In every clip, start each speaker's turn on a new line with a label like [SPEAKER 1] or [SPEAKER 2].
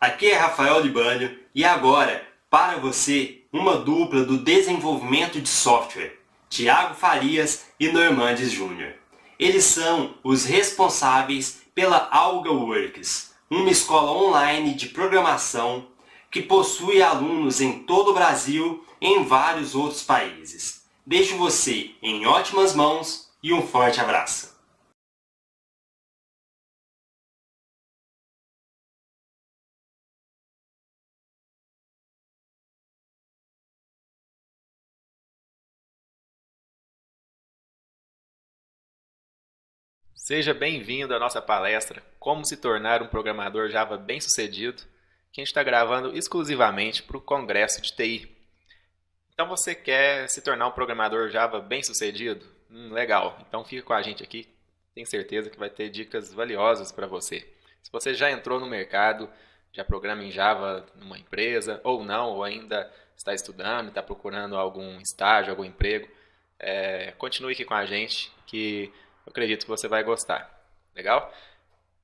[SPEAKER 1] Aqui é Rafael Libânio e agora, para você, uma dupla do desenvolvimento de software, Thiago Farias e Normandes Júnior. Eles são os responsáveis pela AlgaWorks, uma escola online de programação que possui alunos em todo o Brasil e em vários outros países. Deixo você em ótimas mãos e um forte abraço.
[SPEAKER 2] Seja bem-vindo à nossa palestra Como se tornar um programador Java bem-sucedido, que a gente está gravando exclusivamente para o Congresso de TI. Então você quer se tornar um programador Java bem-sucedido? Legal, então fica com a gente aqui, tenho certeza que vai ter dicas valiosas para você. Se você já entrou no mercado, já programa em Java numa empresa, ou não, ou ainda está estudando, está procurando algum estágio, algum emprego, continue aqui com a gente, que eu acredito que você vai gostar. Legal?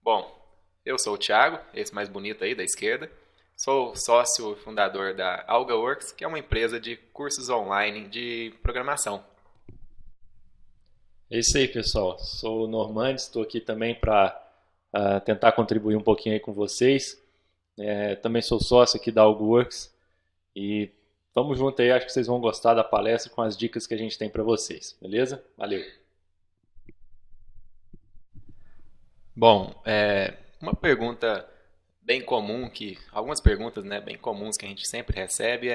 [SPEAKER 2] Bom, eu sou o Thiago, esse mais bonito aí da esquerda. Sou sócio e fundador da AlgaWorks, que é uma empresa de cursos online de programação.
[SPEAKER 3] É isso aí, pessoal. Sou o Normandes, estou aqui também para tentar contribuir um pouquinho aí com vocês. Também sou sócio aqui da AlgaWorks e vamos junto aí, acho que vocês vão gostar da palestra com as dicas que a gente tem para vocês, beleza? Valeu!
[SPEAKER 2] Bom, uma pergunta bem comum, algumas perguntas, né, bem comuns que a gente sempre recebe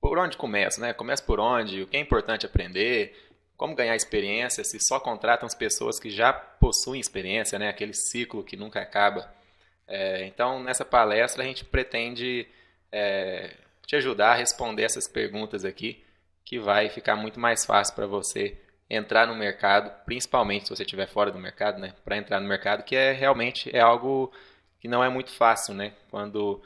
[SPEAKER 2] por onde começa, né? Começa por onde? O que é importante aprender? Como ganhar experiência se só contratam as pessoas que já possuem experiência, né? Aquele ciclo que nunca acaba. Então, nessa palestra, a gente pretende te ajudar a responder essas perguntas aqui, que vai ficar muito mais fácil para você entrar no mercado, principalmente se você estiver fora do mercado, né? Para entrar no mercado, que realmente é algo que não é muito fácil, né? Quando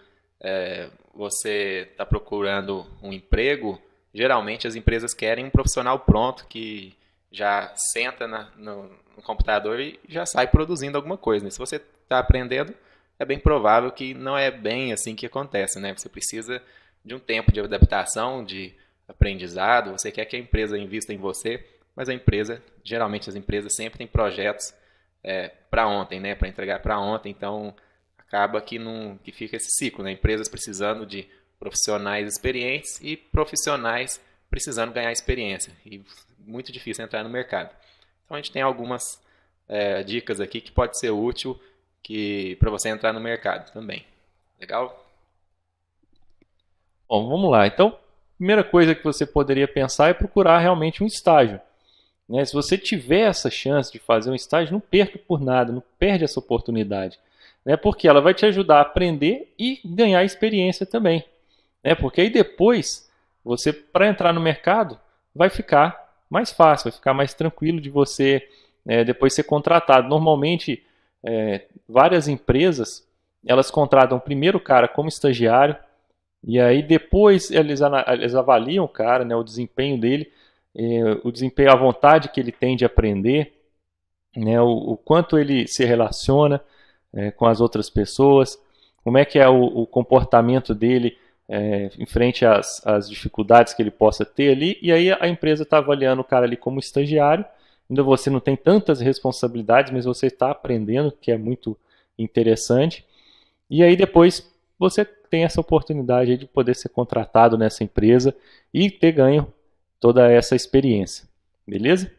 [SPEAKER 2] você está procurando um emprego, geralmente as empresas querem um profissional pronto que já senta no computador e já sai produzindo alguma coisa, né? Se você está aprendendo, é bem provável que não é bem assim que acontece, né? Você precisa de um tempo de adaptação, de aprendizado, você quer que a empresa invista em você, mas geralmente as empresas sempre têm projetos para ontem, né? Para entregar para ontem, então acaba que fica esse ciclo, né? Empresas precisando de profissionais experientes e profissionais precisando ganhar experiência. E muito difícil entrar no mercado. Então a gente tem algumas dicas aqui que pode ser útil para você entrar no mercado também. Legal?
[SPEAKER 3] Bom, vamos lá. Então, a primeira coisa que você poderia pensar é procurar realmente um estágio. Né? Se você tiver essa chance de fazer um estágio, não perca por nada, não perde essa oportunidade. Né? Porque ela vai te ajudar a aprender e ganhar experiência também. Né? Porque aí depois, você para entrar no mercado, vai ficar mais fácil, vai ficar mais tranquilo de você depois ser contratado. Normalmente, várias empresas, elas contratam primeiro o cara como estagiário, e aí depois eles avaliam o cara, né, o desempenho dele, o desempenho, a vontade que ele tem de aprender, né, o quanto ele se relaciona com as outras pessoas, como é que é o comportamento dele em frente às dificuldades que ele possa ter ali, e aí a empresa está avaliando o cara ali como estagiário, ainda você não tem tantas responsabilidades, mas você está aprendendo, que é muito interessante, e aí depois você tem essa oportunidade de poder ser contratado nessa empresa e ter ganho toda essa experiência, beleza?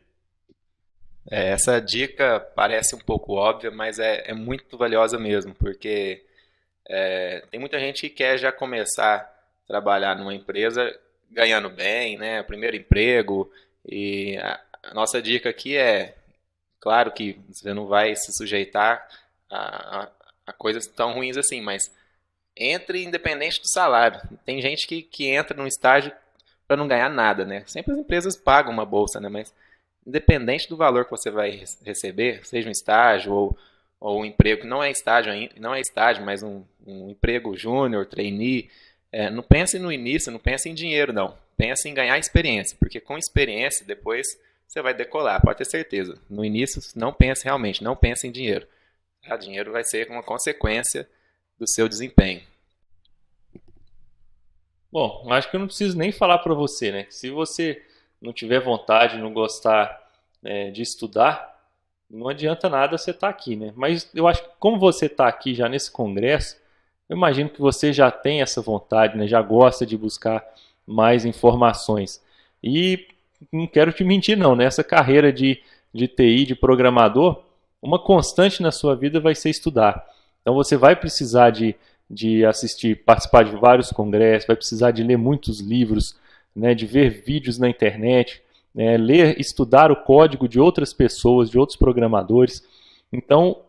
[SPEAKER 2] Essa dica parece um pouco óbvia, mas é muito valiosa mesmo, porque tem muita gente que quer já começar a trabalhar numa empresa ganhando bem, né? Primeiro emprego, e a nossa dica aqui claro que você não vai se sujeitar a coisas tão ruins assim, mas entre independente do salário. Tem gente que entra num estágio para não ganhar nada, né? Sempre as empresas pagam uma bolsa, né? Mas independente do valor que você vai receber, seja um estágio ou um emprego que não é estágio, mas um emprego júnior, trainee, não pense no início, não pense em dinheiro, não. Pense em ganhar experiência, porque com experiência depois você vai decolar, pode ter certeza. No início, não pense em dinheiro. Dinheiro vai ser uma consequência do seu desempenho.
[SPEAKER 3] Bom, acho que eu não preciso nem falar para você, né? Se você não tiver vontade, não gostar, de estudar, não adianta nada você estar aqui, né? Mas eu acho que como você está aqui já nesse congresso, eu imagino que você já tem essa vontade, né? Já gosta de buscar mais informações. E não quero te mentir não, né? Essa carreira de TI, de programador, uma constante na sua vida vai ser estudar. Então você vai precisar de assistir, participar de vários congressos, vai precisar de ler muitos livros, né? De ver vídeos na internet, ler, estudar o código de outras pessoas, de outros programadores. Então,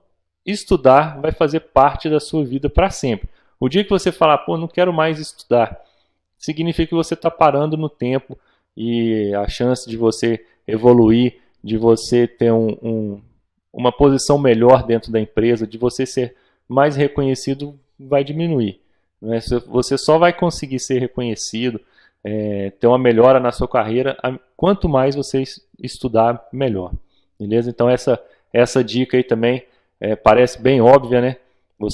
[SPEAKER 3] estudar vai fazer parte da sua vida para sempre. O dia que você falar, pô, não quero mais estudar, significa que você está parando no tempo e a chance de você evoluir, de você ter uma posição melhor dentro da empresa, de você ser mais reconhecido, vai diminuir. Né? Você só vai conseguir ser reconhecido, ter uma melhora na sua carreira, quanto mais você estudar, melhor. Beleza? Então essa dica aí também parece bem óbvia, né? Eu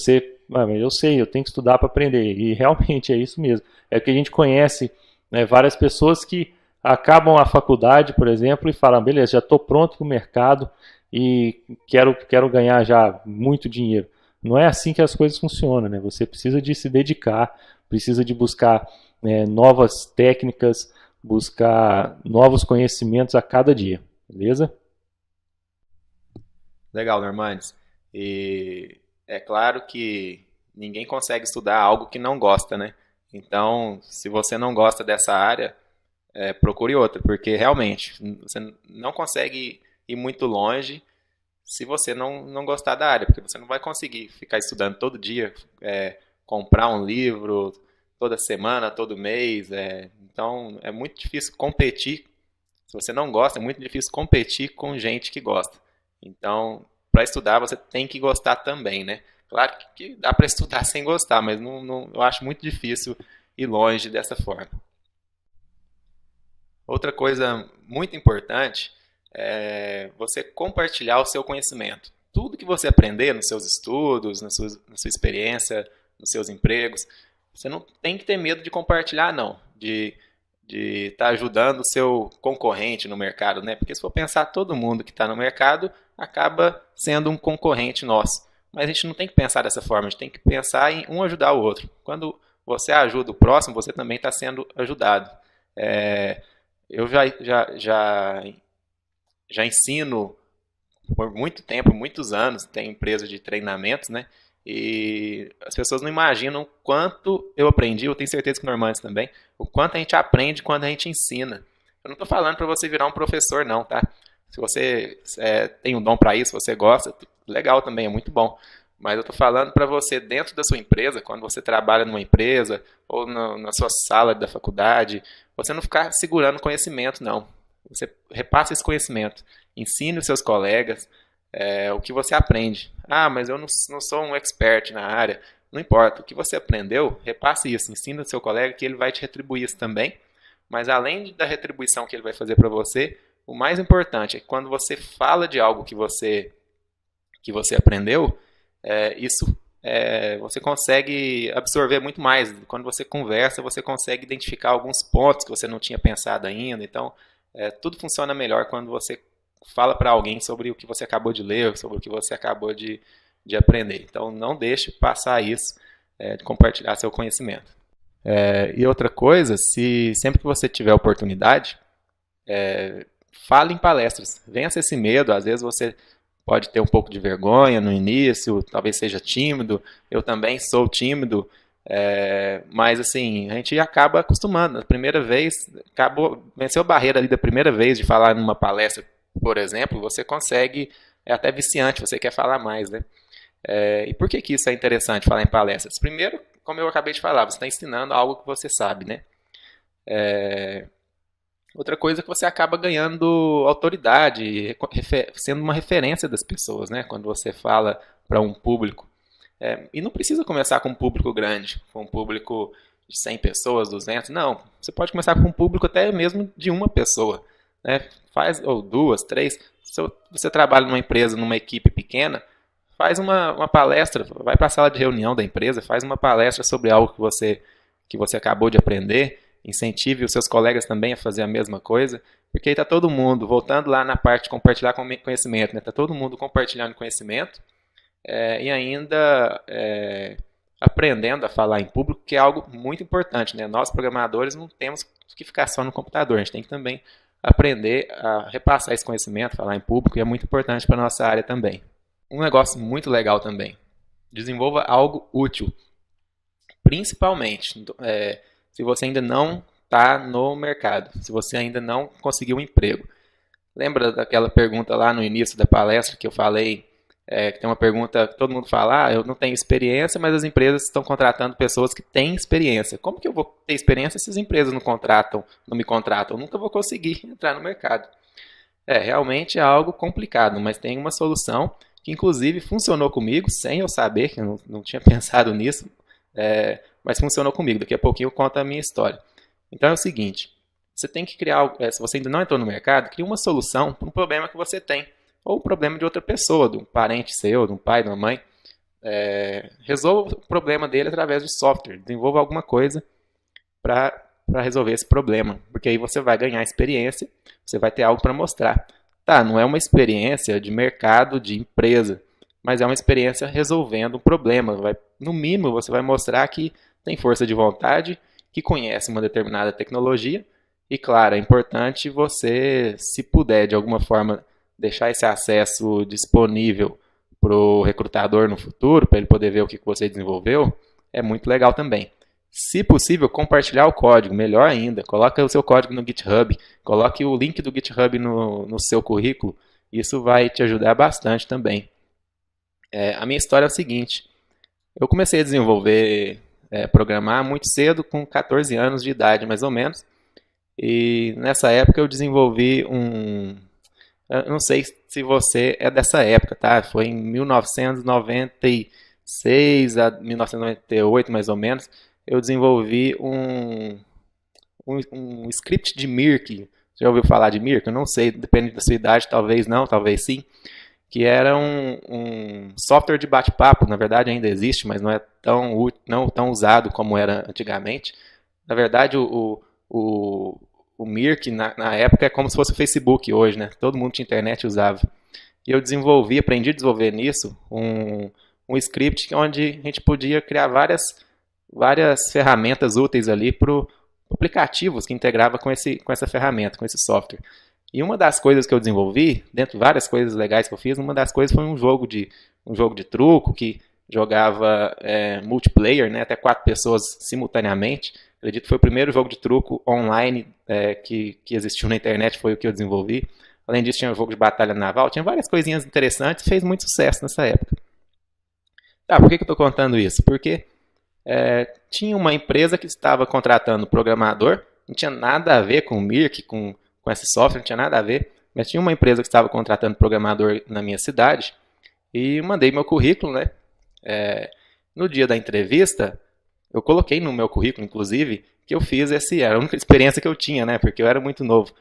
[SPEAKER 3] sei, eu tenho que estudar para aprender. E realmente é isso mesmo. É que a gente conhece, né, várias pessoas que acabam a faculdade, por exemplo, e falam, beleza, já estou pronto para o mercado e quero ganhar já muito dinheiro. Não é assim que as coisas funcionam, né? Você precisa de se dedicar, precisa de buscar novas técnicas, buscar novos conhecimentos a cada dia, beleza?
[SPEAKER 2] Legal, Normandes. E é claro que ninguém consegue estudar algo que não gosta, né? Então, se você não gosta dessa área, procure outra, porque realmente você não consegue ir muito longe se você não gostar da área, porque você não vai conseguir ficar estudando todo dia, comprar um livro toda semana, todo mês. Então, é muito difícil competir. Se você não gosta, é muito difícil competir com gente que gosta. Então, para estudar, você tem que gostar também, né? Claro que dá para estudar sem gostar, mas eu acho muito difícil ir longe dessa forma. Outra coisa muito importante é você compartilhar o seu conhecimento. Tudo que você aprender nos seus estudos, na sua experiência, nos seus empregos, você não tem que ter medo de compartilhar, não. De estar ajudando o seu concorrente no mercado, né? Porque se for pensar, todo mundo que está no mercado acaba sendo um concorrente nosso. Mas a gente não tem que pensar dessa forma, a gente tem que pensar em um ajudar o outro. Quando você ajuda o próximo, você também está sendo ajudado. Eu já ensino por muito tempo, muitos anos, tem empresa de treinamentos, né? E as pessoas não imaginam quanto eu aprendi, eu tenho certeza que o Normandes também, o quanto a gente aprende quando a gente ensina. Eu não estou falando para você virar um professor, não, tá? Se você tem um dom para isso, você gosta, legal também, é muito bom. Mas eu estou falando para você, dentro da sua empresa, quando você trabalha numa empresa ou na sua sala da faculdade, você não ficar segurando conhecimento, não. Você repassa esse conhecimento, ensine os seus colegas o que você aprende. Ah, mas eu não sou um expert na área. Não importa, o que você aprendeu, repasse isso, ensine o seu colega que ele vai te retribuir isso também. Mas além da retribuição que ele vai fazer para você, o mais importante é que quando você fala de algo que você aprendeu, você consegue absorver muito mais. Quando você conversa, você consegue identificar alguns pontos que você não tinha pensado ainda. Então, tudo funciona melhor quando você fala para alguém sobre o que você acabou de ler, sobre o que você acabou de aprender. Então, não deixe passar isso, de compartilhar seu conhecimento. E outra coisa, sempre que você tiver oportunidade, fale em palestras. Vença esse medo. Às vezes você pode ter um pouco de vergonha no início, talvez seja tímido. Eu também sou tímido, mas assim, a gente acaba acostumando. Na primeira vez, venceu a barreira ali da primeira vez de falar numa palestra, por exemplo, você consegue, é até viciante, você quer falar mais, né? E por que isso é interessante, falar em palestras? Primeiro, como eu acabei de falar, você está ensinando algo que você sabe, né? Outra coisa é que você acaba ganhando autoridade, sendo uma referência das pessoas, né? Quando você fala para um público. E não precisa começar com um público grande, com um público de 100 pessoas, 200. Não, você pode começar com um público até mesmo de uma pessoa, né? Ou duas, três. Se você trabalha numa empresa, numa equipe pequena, faz uma palestra, vai para a sala de reunião da empresa, faz uma palestra sobre algo que você acabou de aprender, incentive os seus colegas também a fazer a mesma coisa, porque aí está todo mundo, voltando lá na parte de compartilhar conhecimento, está todo mundo compartilhando conhecimento e ainda aprendendo a falar em público, que é algo muito importante. Nós, programadores, não temos que ficar só no computador, a gente tem que também aprender a repassar esse conhecimento, falar em público, e é muito importante para a nossa área também. Um negócio muito legal também, desenvolva algo útil, principalmente se você ainda não está no mercado, se você ainda não conseguiu um emprego. Lembra daquela pergunta lá no início da palestra que eu falei, que tem uma pergunta que todo mundo fala, eu não tenho experiência, mas as empresas estão contratando pessoas que têm experiência. Como que eu vou ter experiência se as empresas não me contratam? Eu nunca vou conseguir entrar no mercado. Realmente é algo complicado, mas tem uma solução que inclusive funcionou comigo, sem eu saber, que eu não tinha pensado nisso, mas funcionou comigo. Daqui a pouquinho eu conto a minha história. Então é o seguinte, você tem que criar, se você ainda não entrou no mercado, crie uma solução para um problema que você tem, ou um problema de outra pessoa, de um parente seu, de um pai, de uma mãe. Resolva o problema dele através de software, desenvolva alguma coisa para resolver esse problema, porque aí você vai ganhar experiência, você vai ter algo para mostrar. Não é uma experiência de mercado, de empresa, mas é uma experiência resolvendo um problema. No mínimo, você vai mostrar que tem força de vontade, que conhece uma determinada tecnologia, e claro, é importante você, se puder, de alguma forma, deixar esse acesso disponível para o recrutador no futuro, para ele poder ver o que você desenvolveu, é muito legal também. Se possível, compartilhar o código, melhor ainda. Coloque o seu código no GitHub, coloque o link do GitHub no seu currículo. Isso vai te ajudar bastante também. A minha história é o seguinte. Eu comecei a desenvolver, programar muito cedo, com 14 anos de idade, mais ou menos. E nessa época eu desenvolvi eu não sei se você é dessa época, tá? Foi em 1996 a 1998, mais ou menos. Eu desenvolvi um script de Mirk. Você já ouviu falar de Mirk? Eu não sei, depende da sua idade, talvez não, talvez sim. Que era um software de bate-papo. Na verdade ainda existe, mas não é não tão usado como era antigamente. Na verdade o Mirk na época é como se fosse o Facebook hoje, né? Todo mundo tinha internet e usava. E eu aprendi a desenvolver nisso um script onde a gente podia criar várias ferramentas úteis ali para aplicativos que integrava com essa ferramenta, com esse software. E uma das coisas que eu desenvolvi, dentro de várias coisas legais que eu fiz, uma das coisas foi um jogo de truco que jogava multiplayer, né, até 4 pessoas simultaneamente. Acredito que foi o primeiro jogo de truco online que existiu na internet, foi o que eu desenvolvi. Além disso, tinha um jogo de batalha naval, tinha várias coisinhas interessantes, fez muito sucesso nessa época. Por que eu estou contando isso? Porque tinha uma empresa que estava contratando programador, não tinha nada a ver com o Mirk, com esse software, não tinha nada a ver, mas tinha uma empresa que estava contratando programador na minha cidade, e eu mandei meu currículo, né? No dia da entrevista, eu coloquei no meu currículo, inclusive, que eu fiz era a única experiência que eu tinha, né? Porque eu era muito novo.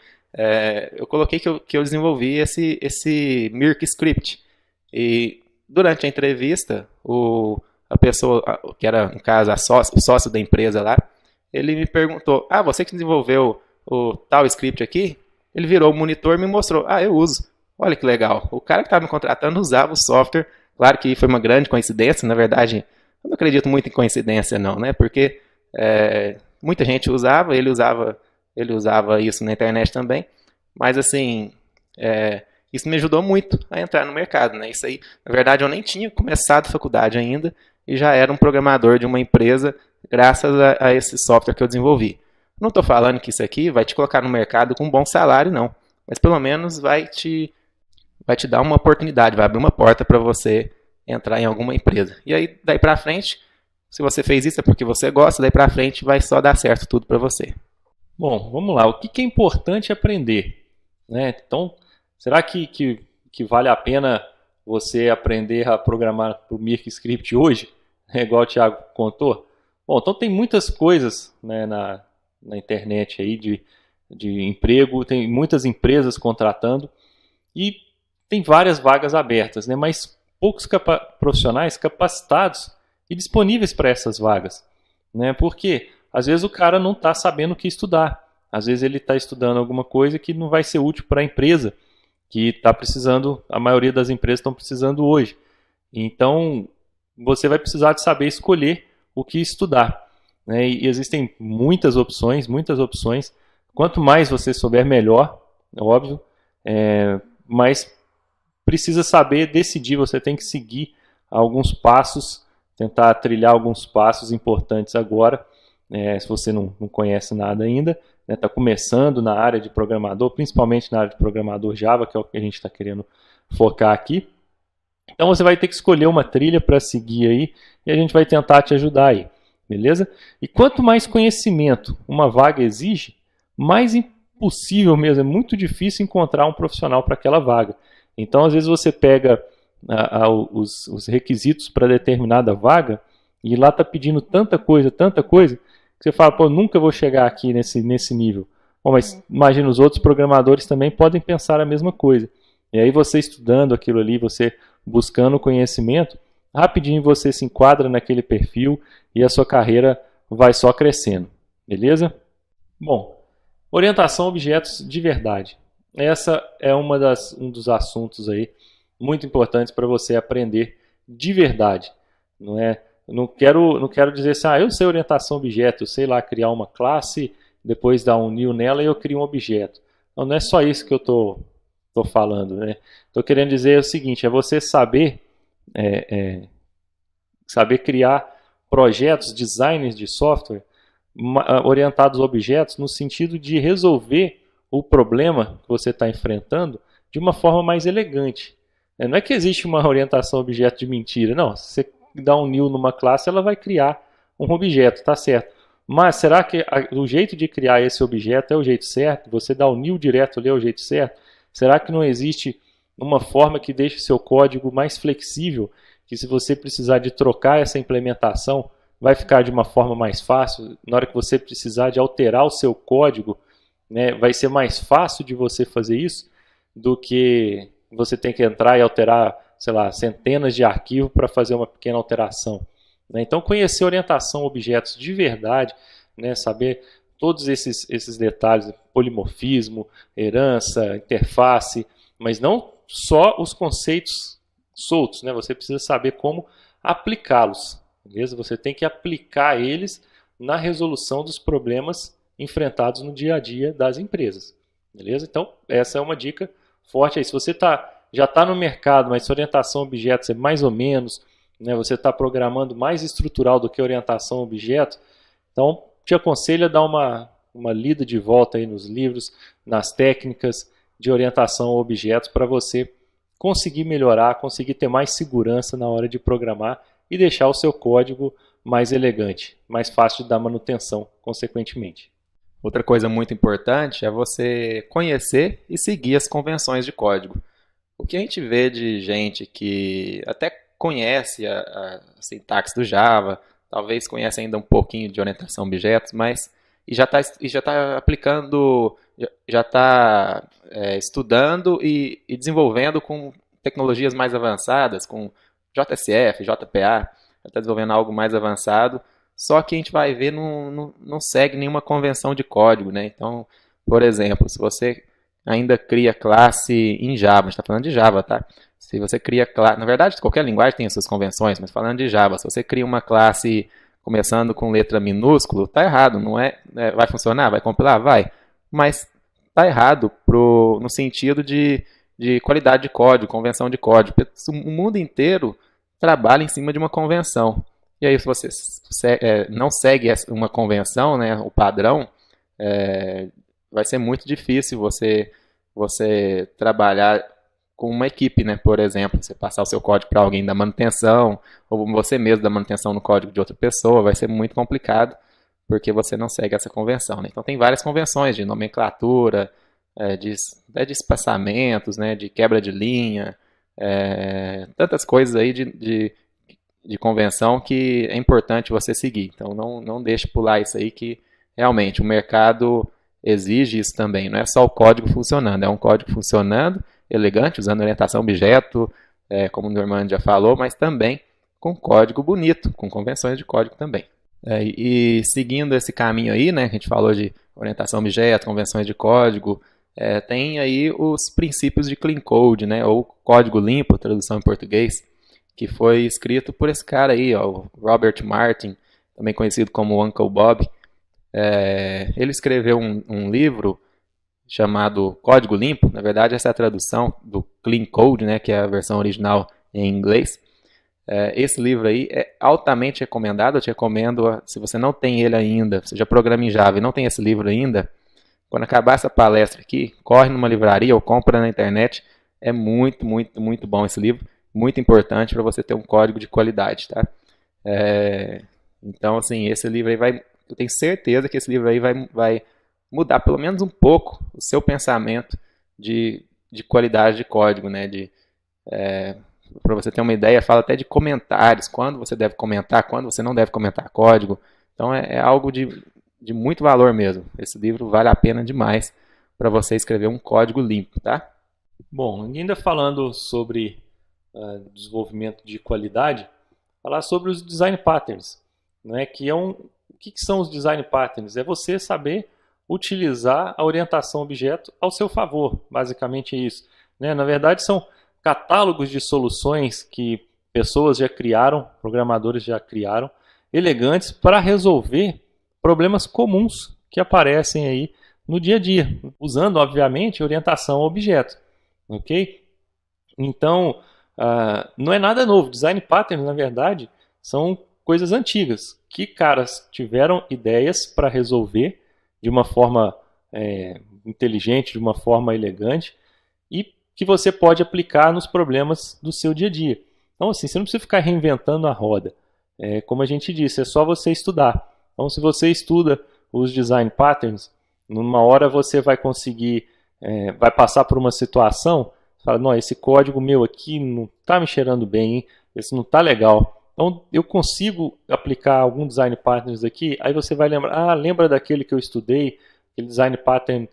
[SPEAKER 2] Eu coloquei que eu desenvolvi esse Mirk script. E durante a entrevista, a pessoa, que era, no caso, o sócio da empresa lá, ele me perguntou, você que desenvolveu o tal script aqui? Ele virou o monitor e me mostrou, eu uso. Olha que legal. O cara que estava me contratando usava o software. Claro que foi uma grande coincidência, na verdade, eu não acredito muito em coincidência não, né? Porque muita gente usava, ele usava isso na internet também, mas assim, isso me ajudou muito a entrar no mercado, né? Isso aí, na verdade, eu nem tinha começado a faculdade ainda e já era um programador de uma empresa graças a esse software que eu desenvolvi. Não estou falando que isso aqui vai te colocar no mercado com um bom salário, não, mas pelo menos vai te dar uma oportunidade, vai abrir uma porta para você entrar em alguma empresa. E aí, daí para frente, se você fez isso é porque você gosta, daí para frente vai só dar certo tudo para você.
[SPEAKER 3] Bom, vamos lá. O que é importante aprender, né? Então, será que vale a pena você aprender a programar para o Mirk Script hoje? Igual o Thiago contou? Bom, então tem muitas coisas, né, na internet aí de emprego, tem muitas empresas contratando e tem várias vagas abertas, né? Mas poucos profissionais capacitados e disponíveis para essas vagas. Né? Porque às vezes o cara não está sabendo o que estudar. Às vezes ele está estudando alguma coisa que não vai ser útil para a empresa, que está precisando, a maioria das empresas estão precisando hoje. Então, você vai precisar de saber escolher o que estudar. Né? E existem muitas opções, muitas opções. Quanto mais você souber, melhor, é óbvio. Mas precisa saber decidir, você tem que seguir alguns passos, tentar trilhar alguns passos importantes agora, se você não conhece nada ainda, está começando na área de programador, principalmente na área de programador Java, que é o que a gente está querendo focar aqui. Então você vai ter que escolher uma trilha para seguir aí e a gente vai tentar te ajudar aí, beleza? E quanto mais conhecimento uma vaga exige, mais impossível mesmo, é muito difícil encontrar um profissional para aquela vaga. Então às vezes você pega os requisitos para determinada vaga e lá está pedindo tanta coisa, que você fala, pô, nunca vou chegar aqui nesse nível. Bom, mas imagina, os outros programadores também podem pensar a mesma coisa. E aí você estudando aquilo ali, você buscando conhecimento, rapidinho você se enquadra naquele perfil e a sua carreira vai só crescendo. Beleza? Bom, orientação a objetos de verdade. Essa é um dos assuntos aí muito importantes para você aprender de verdade. Não quero dizer assim, eu sei orientação a objeto, eu sei lá criar uma classe, depois dar um new nela e eu crio um objeto. Não é só isso que eu estou falando. Né? Estou querendo dizer o seguinte, é você saber criar projetos, designs de software orientados a objetos no sentido de resolver o problema que você está enfrentando de uma forma mais elegante. Não é que existe uma orientação a objeto de mentira, não. Se você dá um new numa classe, ela vai criar um objeto, tá certo. Mas será que o jeito de criar esse objeto é o jeito certo? Você dá o new direto ali é o jeito certo? Será que não existe uma forma que deixe seu código mais flexível, que se você precisar de trocar essa implementação, vai ficar de uma forma mais fácil? Na hora que você precisar de alterar o seu código, né, vai ser mais fácil de você fazer isso do que você tem que entrar e alterar, sei lá, centenas de arquivos para fazer uma pequena alteração. Né? Então, conhecer orientação a objetos de verdade, né, saber todos esses detalhes, polimorfismo, herança, interface, mas não só os conceitos soltos, né? Você precisa saber como aplicá-los, beleza? Você tem que aplicar eles na resolução dos problemas enfrentados no dia a dia das empresas, beleza? Então, essa é uma dica forte aí. Se você já está no mercado, mas sua orientação a objetos é mais ou menos, né, você está programando mais estrutural do que orientação a objetos, então te aconselho a dar uma lida de volta aí nos livros, nas técnicas de orientação a objetos para você conseguir melhorar, conseguir ter mais segurança na hora de programar e deixar o seu código mais elegante, mais fácil de dar manutenção, consequentemente.
[SPEAKER 2] Outra coisa muito importante é você conhecer e seguir as convenções de código. O que a gente vê de gente que até conhece a sintaxe do Java, talvez conhece ainda um pouquinho de orientação a objetos, mas já está aplicando, já está estudando e desenvolvendo com tecnologias mais avançadas, com JSF, JPA, já está desenvolvendo algo mais avançado, só que a gente vai ver não segue nenhuma convenção de código, né? Então, por exemplo, se você ainda cria classe em Java, a gente está falando de Java, tá? Se você cria classe, na verdade, qualquer linguagem tem as suas convenções, mas falando de Java, se você cria uma classe começando com letra minúsculo, tá errado, não é? Vai funcionar? Vai compilar? Vai. Mas tá errado no sentido de qualidade de código, convenção de código. O mundo inteiro trabalha em cima de uma convenção. E aí, se você não segue uma convenção, né, o padrão, vai ser muito difícil você trabalhar com uma equipe, né? Por exemplo, você passar o seu código para alguém da manutenção, ou você mesmo da manutenção no código de outra pessoa, vai ser muito complicado, porque você não segue essa convenção, né? Então tem várias convenções de nomenclatura, de espaçamentos, né? De quebra de linha, tantas coisas aí de convenção que é importante você seguir. Então não deixe pular isso aí, que realmente o mercado exige isso também. Não é só o código funcionando, é um código funcionando, elegante, usando orientação a objeto, como o Normando já falou, mas também com código bonito, com convenções de código também. E seguindo esse caminho aí, né, que a gente falou de orientação a objeto, convenções de código, tem aí os princípios de Clean Code, né, ou código limpo, tradução em português, que foi escrito por esse cara aí, ó, o Robert Martin, também conhecido como Uncle Bob. Ele escreveu um livro chamado Código Limpo. Na verdade, essa é a tradução do Clean Code, né, que é a versão original em inglês. Esse livro aí é altamente recomendado. Eu te recomendo, se você não tem ele ainda, você já programa em Java e não tem esse livro ainda, quando acabar essa palestra aqui, corre numa livraria ou compra na internet. É muito, muito, muito bom esse livro. Muito importante para você ter um código de qualidade, tá? Então, assim, esse livro aí eu tenho certeza que esse livro aí vai mudar pelo menos um pouco o seu pensamento de qualidade de código, né? Para você ter uma ideia, fala até de comentários, quando você deve comentar, quando você não deve comentar código. Então é algo de muito valor mesmo. Esse livro vale a pena demais para você escrever um código limpo, tá?
[SPEAKER 3] Bom, ainda falando sobre desenvolvimento de qualidade, falar sobre os design patterns, né? O que são os design patterns? É você saber utilizar a orientação objeto ao seu favor, basicamente é isso, né? Na verdade, são catálogos de soluções que pessoas já criaram, programadores já criaram, elegantes para resolver problemas comuns que aparecem aí no dia a dia, usando, obviamente, orientação a objeto, ok? Então, não é nada novo. Design patterns, na verdade, são coisas antigas, que caras tiveram ideias para resolver de uma forma inteligente, de uma forma elegante, e que você pode aplicar nos problemas do seu dia a dia. Então, assim, você não precisa ficar reinventando a roda. Como a gente disse, é só você estudar. Então, se você estuda os design patterns, numa hora você vai conseguir, vai passar por uma situação, fala, não, esse código meu aqui não está me cheirando bem, hein? Esse não está legal. Então, eu consigo aplicar algum design patterns aqui, aí você vai lembrar, lembra daquele que eu estudei, aquele design pattern,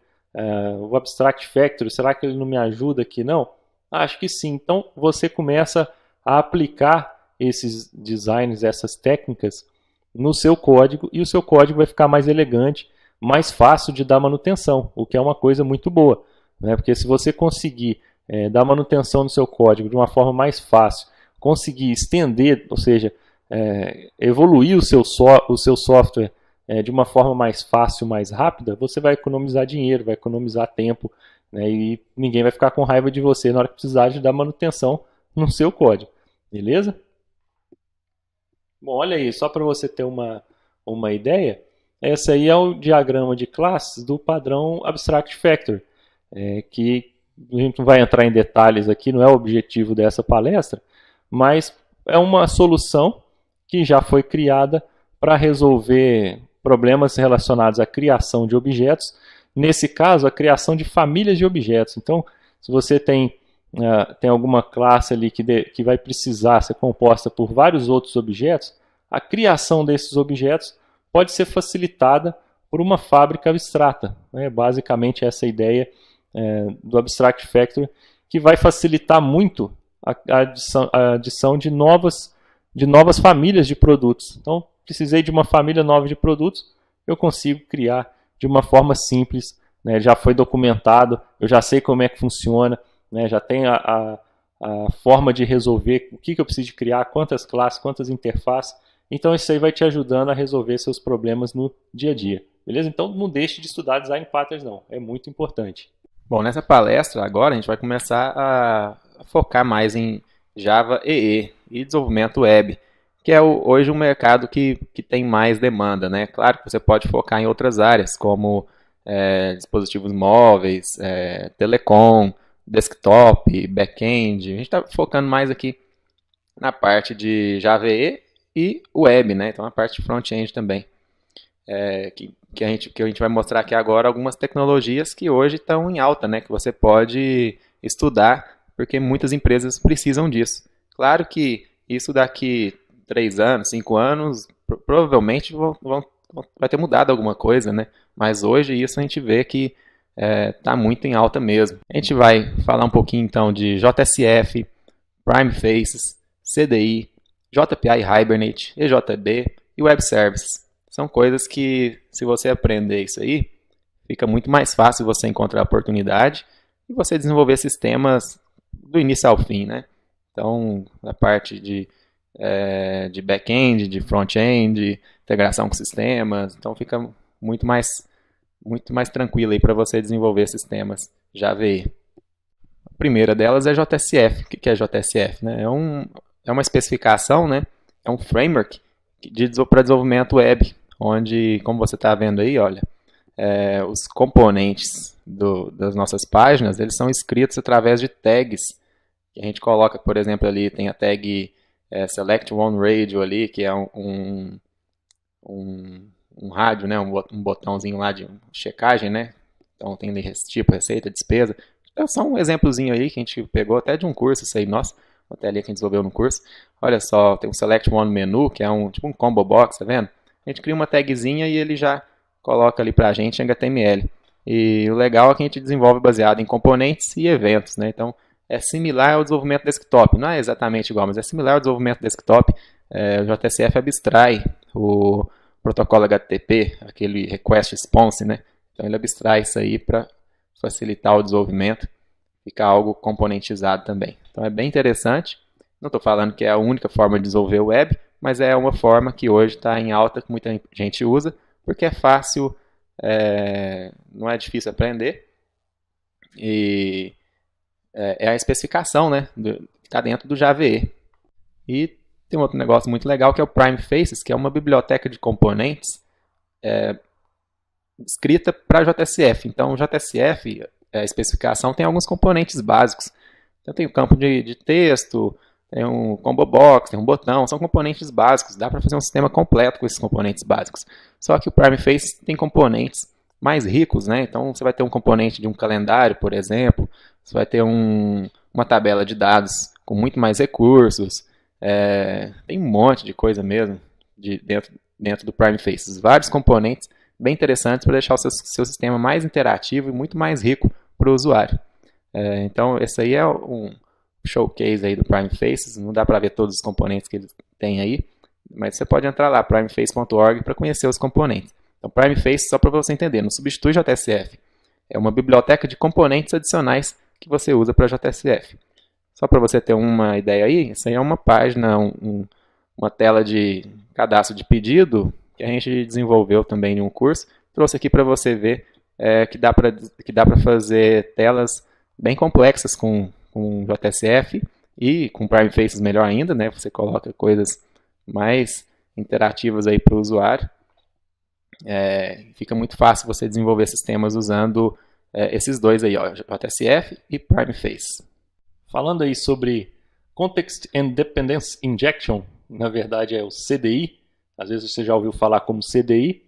[SPEAKER 3] o Abstract Factory, será que ele não me ajuda aqui? Não? Acho que sim. Então, você começa a aplicar esses designs, essas técnicas, no seu código, e o seu código vai ficar mais elegante, mais fácil de dar manutenção, o que é uma coisa muito boa, né? Porque se você conseguir dar manutenção no seu código de uma forma mais fácil, conseguir estender, ou seja, evoluir o seu software de uma forma mais fácil, mais rápida, você vai economizar dinheiro, vai economizar tempo, né? E ninguém vai ficar com raiva de você na hora que precisar de dar manutenção no seu código, beleza? Bom, olha aí, só para você ter uma ideia, esse aí é o diagrama de classes do padrão Abstract Factory, que a gente não vai entrar em detalhes aqui, não é o objetivo dessa palestra, mas é uma solução que já foi criada para resolver problemas relacionados à criação de objetos, nesse caso, a criação de famílias de objetos. Então, se você tem alguma classe ali que vai precisar ser composta por vários outros objetos, a criação desses objetos pode ser facilitada por uma fábrica abstrata. Basicamente, essa é a ideia do Abstract Factory, que vai facilitar muito a adição de novas famílias de produtos. Então, precisei de uma família nova de produtos, eu consigo criar de uma forma simples, né? Já foi documentado, eu já sei como é que funciona, né? Já tem a forma de resolver o que eu preciso de criar, quantas classes, quantas interfaces. Então, isso aí vai te ajudando a resolver seus problemas no dia a dia. Beleza? Então, não deixe de estudar Design Patterns, não. É muito importante.
[SPEAKER 2] Bom, nessa palestra agora a gente vai começar a focar mais em Java EE e desenvolvimento web, que é hoje um mercado que tem mais demanda, né? Claro que você pode focar em outras áreas, como dispositivos móveis, telecom, desktop, back-end. A gente está focando mais aqui na parte de Java EE e web, né? Então a parte de front-end também. Que a gente vai mostrar aqui agora algumas tecnologias que hoje estão em alta, né? Que você pode estudar, porque muitas empresas precisam disso. Claro que isso daqui 3 anos, 5 anos, provavelmente vai ter mudado alguma coisa, né? Mas hoje isso a gente vê que está muito em alta mesmo. A gente vai falar um pouquinho então de JSF, Prime Faces, CDI, JPI Hibernate, EJB e Web Services. São coisas que, se você aprender isso aí, fica muito mais fácil você encontrar oportunidade e você desenvolver sistemas do início ao fim, né? Então, a parte de back-end, de front-end, integração com sistemas, então fica muito mais tranquilo aí para você desenvolver sistemas Java. A primeira delas é JSF. O que é JSF? Né? É uma especificação, né? É um framework para desenvolvimento web, onde, como você está vendo aí, olha, os componentes das nossas páginas, eles são escritos através de tags, que a gente coloca, por exemplo, ali tem a tag Select One Radio ali, que é um rádio, né, um botãozinho lá de checagem, né? Então tem ali tipo, receita, despesa. É só um exemplozinho aí que a gente pegou até de um curso, isso aí, nossa, até ali que a gente desenvolveu no curso. Olha só, tem um Select One Menu, que é tipo um combo box, tá vendo? A gente cria uma tagzinha e ele já coloca ali pra gente em HTML. E o legal é que a gente desenvolve baseado em componentes e eventos, né? Então, é similar ao desenvolvimento desktop. Não é exatamente igual, mas é similar ao desenvolvimento desktop. O JSF abstrai o protocolo HTTP, aquele request response, né? Então, ele abstrai isso aí para facilitar o desenvolvimento, ficar algo componentizado também. Então, é bem interessante. Não estou falando que é a única forma de desenvolver web, mas é uma forma que hoje está em alta, que muita gente usa, porque é fácil, não é difícil aprender, e é a especificação, né, que está dentro do Java. E tem um outro negócio muito legal que é o Prime Faces, que é uma biblioteca de componentes escrita para JSF. Então, o JSF, a especificação, tem alguns componentes básicos. Então, tem o campo de texto, tem um combo box, tem um botão, são componentes básicos. Dá para fazer um sistema completo com esses componentes básicos. Só que o Prime Faces tem componentes mais ricos, né? Então, você vai ter um componente de um calendário, por exemplo. Você vai ter uma tabela de dados com muito mais recursos. Tem um monte de coisa mesmo dentro do Prime Faces. Vários componentes bem interessantes para deixar o seu sistema mais interativo e muito mais rico para o usuário. Então, esse aí é um showcase aí do Prime Faces. Não dá para ver todos os componentes que ele tem aí, mas você pode entrar lá, primefaces.org, para conhecer os componentes. Então, Prime Faces, só para você entender, não substitui JSF. É uma biblioteca de componentes adicionais que você usa para JSF. Só para você ter uma ideia aí, isso aí é uma página, uma tela de cadastro de pedido que a gente desenvolveu também em um curso. Trouxe aqui para você ver que dá para fazer telas bem complexas com JSF e com Prime Faces melhor ainda, né? Você coloca coisas mais interativas aí para o usuário. Fica muito fácil você desenvolver sistemas usando esses dois aí, ó, JSF e Prime Faces.
[SPEAKER 3] Falando aí sobre Context and Dependence Injection, na verdade é o CDI, às vezes você já ouviu falar como CDI.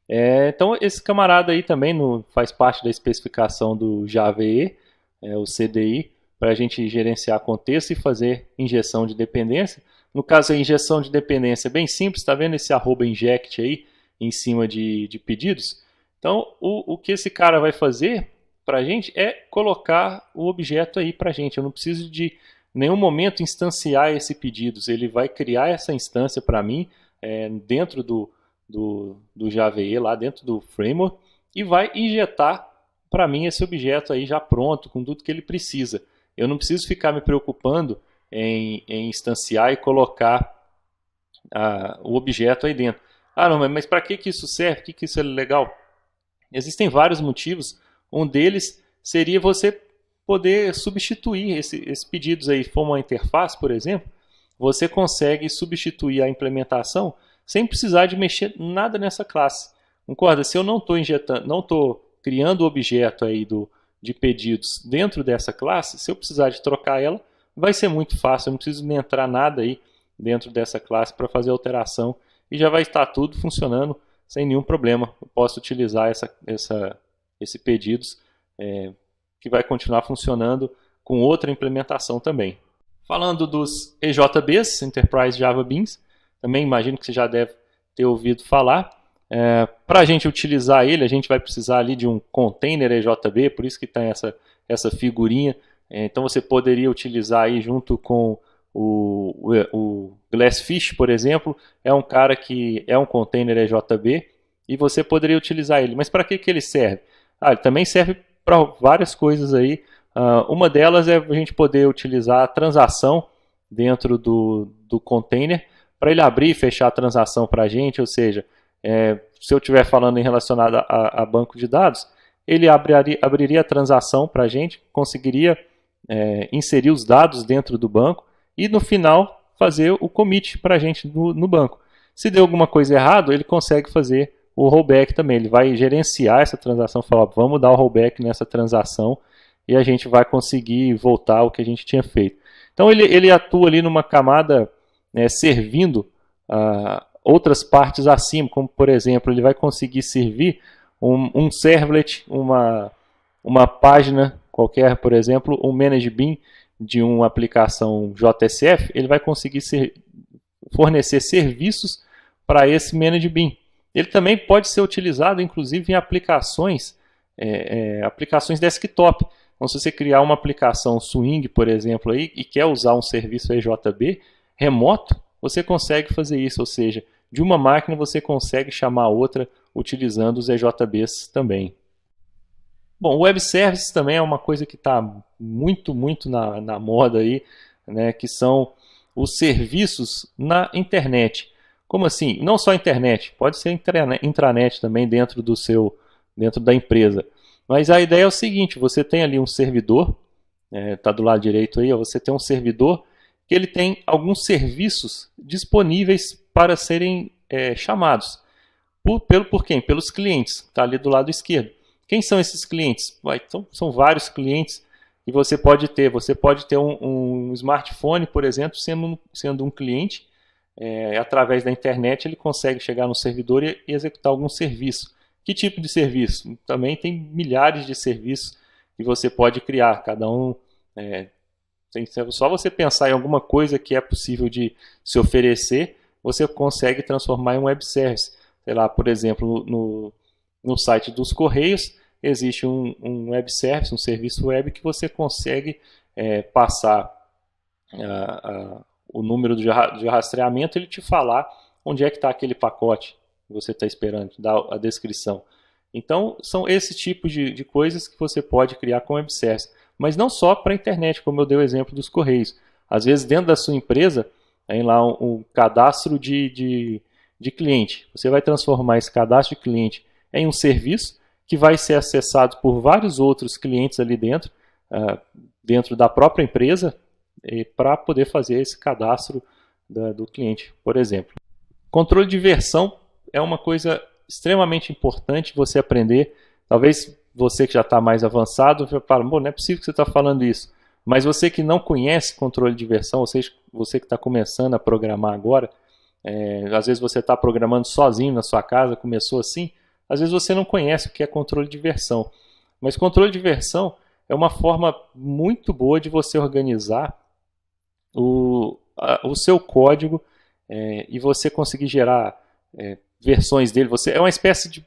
[SPEAKER 3] Então esse camarada aí também faz parte da especificação do Java EE, o CDI, para a gente gerenciar contexto e fazer injeção de dependência. No caso, a injeção de dependência é bem simples, está vendo esse @inject aí em cima de pedidos? Então, o que esse cara vai fazer para a gente é colocar o objeto aí para a gente. Eu não preciso de nenhum momento instanciar esse pedidos. Ele vai criar essa instância para mim dentro do Java EE, lá dentro do framework, e vai injetar para mim esse objeto aí já pronto, com tudo que ele precisa. Eu não preciso ficar me preocupando em instanciar e colocar o objeto aí dentro. Não, mas para que isso serve? Que isso é legal? Existem vários motivos. Um deles seria você poder substituir esses pedidos aí. Se for uma interface, por exemplo, você consegue substituir a implementação sem precisar de mexer nada nessa classe. Concorda? Se eu não estou criando o objeto aí de pedidos dentro dessa classe, se eu precisar de trocar ela, vai ser muito fácil. Eu não preciso nem entrar nada aí dentro dessa classe para fazer alteração e já vai estar tudo funcionando sem nenhum problema. Eu posso utilizar esse pedidos que vai continuar funcionando com outra implementação também. Falando dos EJBs, Enterprise Java Beans, também imagino que você já deve ter ouvido falar. Para a gente utilizar ele, a gente vai precisar ali de um container EJB, por isso que tem essa figurinha. Então você poderia utilizar aí junto com O Glassfish, por exemplo, é um cara que é um container EJB e você poderia utilizar ele. Mas para que ele serve? Ele também serve para várias coisas aí. Uma delas é a gente poder utilizar a transação dentro do container para ele abrir e fechar a transação para a gente, ou seja, se eu estiver falando em relacionado a banco de dados, ele abriria a transação para a gente, conseguiria inserir os dados dentro do banco e no final fazer o commit para a gente no banco. Se deu alguma coisa errada, ele consegue fazer o rollback também. Ele vai gerenciar essa transação, falar, vamos dar o rollback nessa transação e a gente vai conseguir voltar ao que a gente tinha feito. Então ele atua ali numa camada servindo outras partes acima, como por exemplo, ele vai conseguir servir um servlet, uma página qualquer, por exemplo, um manage bin de uma aplicação JSF, ele vai conseguir fornecer serviços para esse manage bin. Ele também pode ser utilizado, inclusive, em aplicações desktop. Então, se você criar uma aplicação Swing, por exemplo, aí, e quer usar um serviço EJB remoto, você consegue fazer isso, ou seja, de uma máquina você consegue chamar outra utilizando os EJBs também. Bom, o Web Services também é uma coisa que está muito na moda aí, né, que são os serviços na internet. Como assim? Não só internet, pode ser intranet também dentro da empresa. Mas a ideia é o seguinte, você tem ali um servidor, está do lado direito aí, você tem um servidor que ele tem alguns serviços disponíveis para serem chamados. Por quem? Pelos clientes, está ali do lado esquerdo. Quem são esses clientes? Então, são vários clientes que você pode ter. Você pode ter um smartphone, por exemplo, sendo um cliente. Através da internet ele consegue chegar no servidor e executar algum serviço. Que tipo de serviço? Também tem milhares de serviços que você pode criar. Cada um, só você pensar em alguma coisa que é possível de se oferecer, você consegue transformar em um web service. Sei lá, por exemplo, no site dos Correios, existe um web service, um serviço web que você consegue passar o número de rastreamento, ele te falar onde é que está aquele pacote que você está esperando, dar a descrição. Então, são esses tipos de coisas que você pode criar com web service. Mas não só para a internet, como eu dei o exemplo dos Correios. Às vezes, dentro da sua empresa, tem lá um cadastro de cliente. Você vai transformar esse cadastro de cliente em um serviço que vai ser acessado por vários outros clientes ali dentro da própria empresa, para poder fazer esse cadastro do cliente, por exemplo. Controle de versão é uma coisa extremamente importante você aprender. Talvez você que já está mais avançado fale, não é possível que você está falando isso. Mas você que não conhece controle de versão, ou seja, você que está começando a programar agora, às vezes você está programando sozinho na sua casa, começou assim, às vezes você não conhece o que é controle de versão. Mas controle de versão é uma forma muito boa de você organizar o seu código e você conseguir gerar versões dele. É uma espécie de,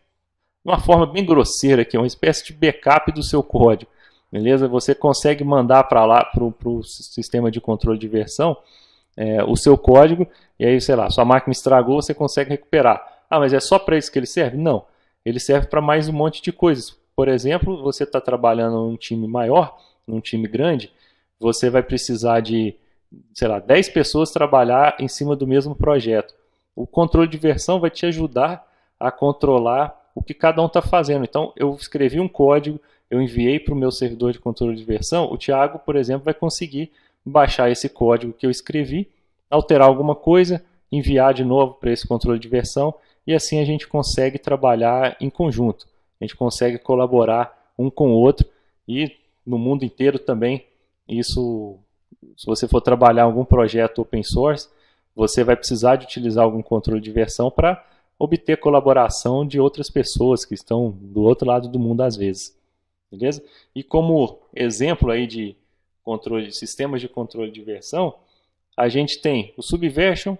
[SPEAKER 3] uma forma bem grosseira aqui, uma espécie de backup do seu código. Beleza? Você consegue mandar para lá, para o sistema de controle de versão, o seu código, e aí, sei lá, sua máquina estragou, você consegue recuperar. Mas é só para isso que ele serve? Não. Ele serve para mais um monte de coisas. Por exemplo, você está trabalhando num time maior, num time grande, você vai precisar de, sei lá, 10 pessoas trabalhar em cima do mesmo projeto. O controle de versão vai te ajudar a controlar o que cada um está fazendo. Então, eu escrevi um código, eu enviei para o meu servidor de controle de versão, o Thiago, por exemplo, vai conseguir baixar esse código que eu escrevi, alterar alguma coisa, enviar de novo para esse controle de versão, e assim a gente consegue trabalhar em conjunto. A gente consegue colaborar um com o outro, e no mundo inteiro também, isso, se você for trabalhar em algum projeto open source, você vai precisar de utilizar algum controle de versão para obter colaboração de outras pessoas que estão do outro lado do mundo às vezes. Beleza? E como exemplo aí de sistemas de controle de versão, a gente tem o Subversion,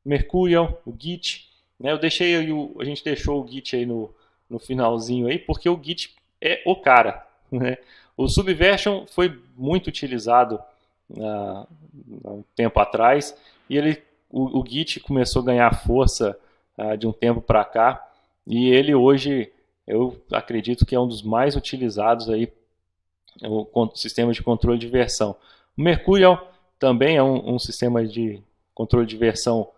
[SPEAKER 3] o Mercurial, o Git. Né? A gente deixou o Git aí no finalzinho aí, porque o Git é o cara. Né? O Subversion foi muito utilizado há um tempo atrás, e o Git começou a ganhar força de um tempo para cá, e ele hoje, eu acredito que é um dos mais utilizados aí, o sistema de controle de versão. O Mercurial também é um sistema de controle de versão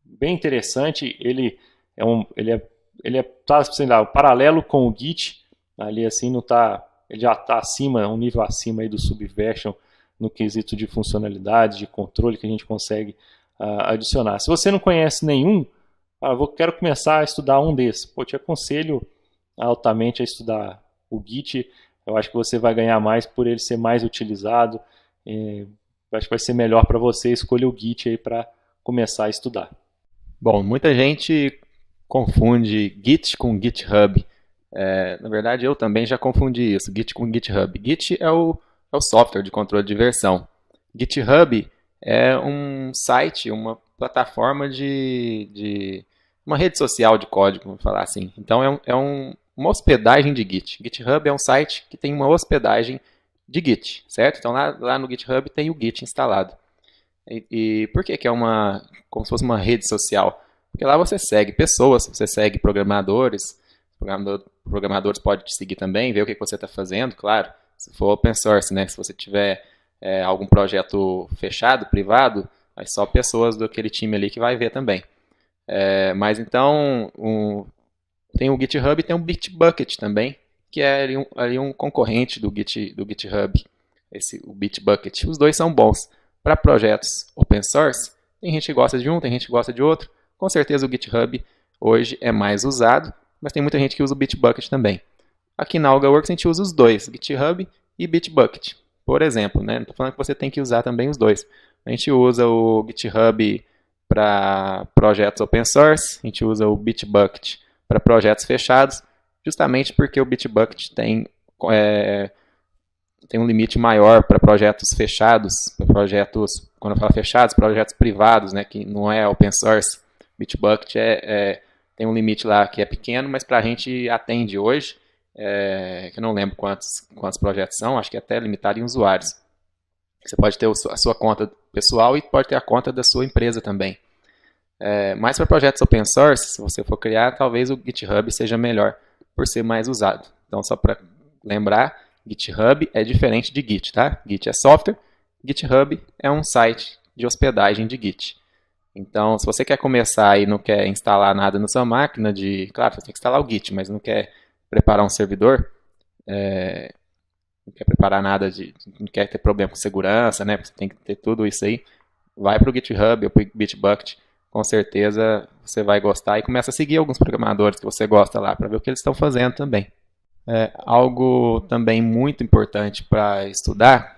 [SPEAKER 3] bem interessante. Ele tá, sei lá, paralelo com o Git, ali assim não tá, ele já está acima, um nível acima aí do Subversion no quesito de funcionalidade, de controle que a gente consegue adicionar. Se você não conhece nenhum, quero começar a estudar um desses. Te aconselho altamente a estudar o Git. Eu acho que você vai ganhar mais por ele ser mais utilizado. Acho que vai ser melhor para você escolher o Git aí para começar a estudar.
[SPEAKER 2] Bom, muita gente confunde Git com GitHub. Na verdade, eu também já confundi isso, Git com GitHub. Git é o software de controle de versão. GitHub é um site, uma plataforma uma rede social de código, vamos falar assim. Então, uma hospedagem de Git. GitHub é um site que tem uma hospedagem de Git, certo? Então, lá no GitHub tem o Git instalado. E por que é como se fosse uma rede social? Porque lá você segue pessoas, você segue programadores. Programadores podem te seguir também, ver o que você está fazendo, claro. Se for open source, né? Se você tiver algum projeto fechado, privado, aí só pessoas daquele time ali que vai ver também. Mas então, tem o GitHub e tem o Bitbucket também, que é ali um concorrente do GitHub, o Bitbucket. Os dois são bons. Para projetos open source, tem gente que gosta de um, tem gente que gosta de outro. Com certeza o GitHub hoje é mais usado, mas tem muita gente que usa o Bitbucket também. Aqui na AlgaWorks a gente usa os dois, GitHub e Bitbucket. Por exemplo, né? Não estou falando que você tem que usar também os dois. A gente usa o GitHub para projetos open source, a gente usa o Bitbucket para projetos fechados, justamente porque o Bitbucket tem um limite maior para projetos fechados, para projetos, quando eu falo fechados, projetos privados, né, que não é open source. Bitbucket tem um limite lá que é pequeno, mas para a gente atende hoje, que eu não lembro quantos projetos são, acho que é até limitado em usuários. Você pode ter a sua conta pessoal e pode ter a conta da sua empresa também. Mas para projetos open source, se você for criar, talvez o GitHub seja melhor por ser mais usado. Então, só para lembrar, GitHub é diferente de Git, tá? Git é software, GitHub é um site de hospedagem de Git. Então, se você quer começar e não quer instalar nada na sua máquina, claro, você tem que instalar o Git, mas não quer preparar um servidor, não quer preparar nada, não quer ter problema com segurança, né? Você tem que ter tudo isso aí. Vai para o GitHub ou para o Bitbucket, com certeza você vai gostar e começa a seguir alguns programadores que você gosta lá para ver o que eles estão fazendo também. Algo também muito importante para estudar,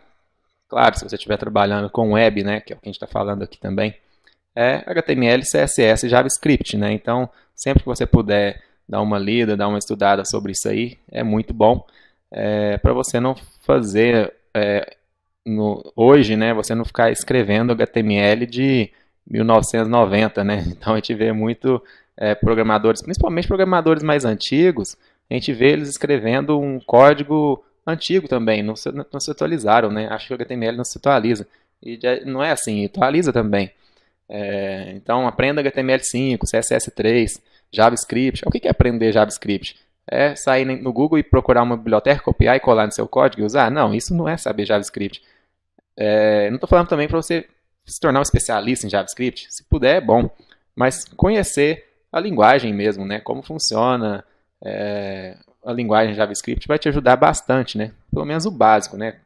[SPEAKER 2] claro, se você estiver trabalhando com web, né, que é o que a gente está falando aqui também, é HTML, CSS e JavaScript, né? Então, sempre que você puder dar uma lida, dar uma estudada sobre isso aí, é muito bom, para você não fazer, hoje, né, você não ficar escrevendo HTML de 1990, né? Então, a gente vê muito programadores, principalmente programadores mais antigos, a gente vê eles escrevendo um código antigo também, não se atualizaram, né? Acho que o HTML não se atualiza. E não é assim, atualiza também. Então, aprenda HTML5, CSS3, JavaScript. O que é aprender JavaScript? É sair no Google e procurar uma biblioteca, copiar e colar no seu código e usar? Não, isso não é saber JavaScript. Não estou falando também para você se tornar um especialista em JavaScript. Se puder, é bom. Mas conhecer a linguagem mesmo, né? Como funciona a linguagem JavaScript vai te ajudar bastante, né? Pelo menos o básico, né?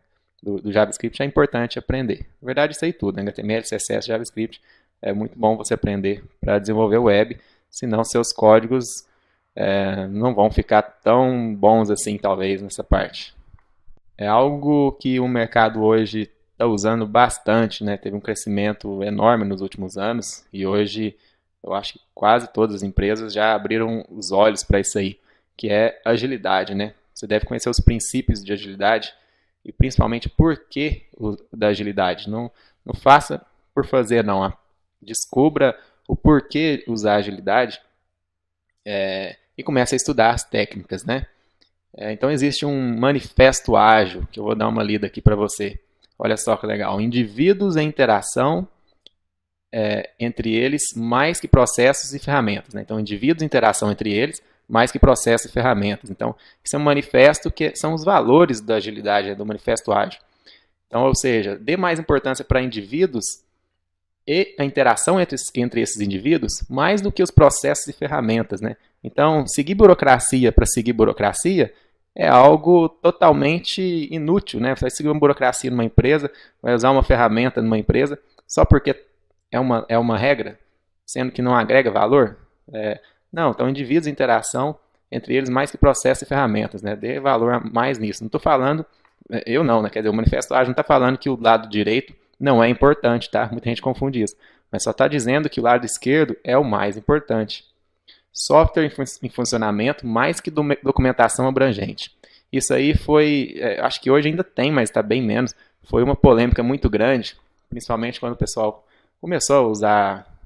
[SPEAKER 2] Do JavaScript é importante aprender. Na verdade, isso aí tudo, né? HTML, CSS, JavaScript é muito bom você aprender para desenvolver web, senão seus códigos não vão ficar tão bons assim, talvez, nessa parte. É algo que o mercado hoje está usando bastante, né? Teve um crescimento enorme nos últimos anos e hoje eu acho que quase todas as empresas já abriram os olhos para isso aí, que é agilidade, né? Você deve conhecer os princípios de agilidade e principalmente o porquê da agilidade. Não faça por fazer, não. Descubra o porquê usar agilidade e comece a estudar as técnicas, né? Então existe um manifesto ágil, que eu vou dar uma lida aqui para você, olha só que legal, indivíduos em interação entre eles mais que processos e ferramentas, né? Então, indivíduos em interação entre eles mais que processos e ferramentas. Então, isso é um manifesto que são os valores da agilidade, do manifesto ágil. Então, ou seja, dê mais importância para indivíduos e a interação entre esses indivíduos mais do que os processos e ferramentas, né? Então, seguir burocracia para seguir burocracia é algo totalmente inútil, né? Você vai seguir uma burocracia numa empresa, vai usar uma ferramenta numa empresa, só porque é uma regra, sendo que não agrega valor? Não, então indivíduos e interação entre eles mais que processos e ferramentas, né? Dê valor mais nisso. Não estou falando, eu não, né? Quer dizer, o Manifesto Ágil não está falando que o lado direito não é importante, tá? Muita gente confunde isso. Mas só está dizendo que o lado esquerdo é o mais importante. Software em funcionamento mais que documentação abrangente. Isso aí foi, acho que hoje ainda tem, mas está bem menos. Foi uma polêmica muito grande, principalmente quando o pessoal começou a usar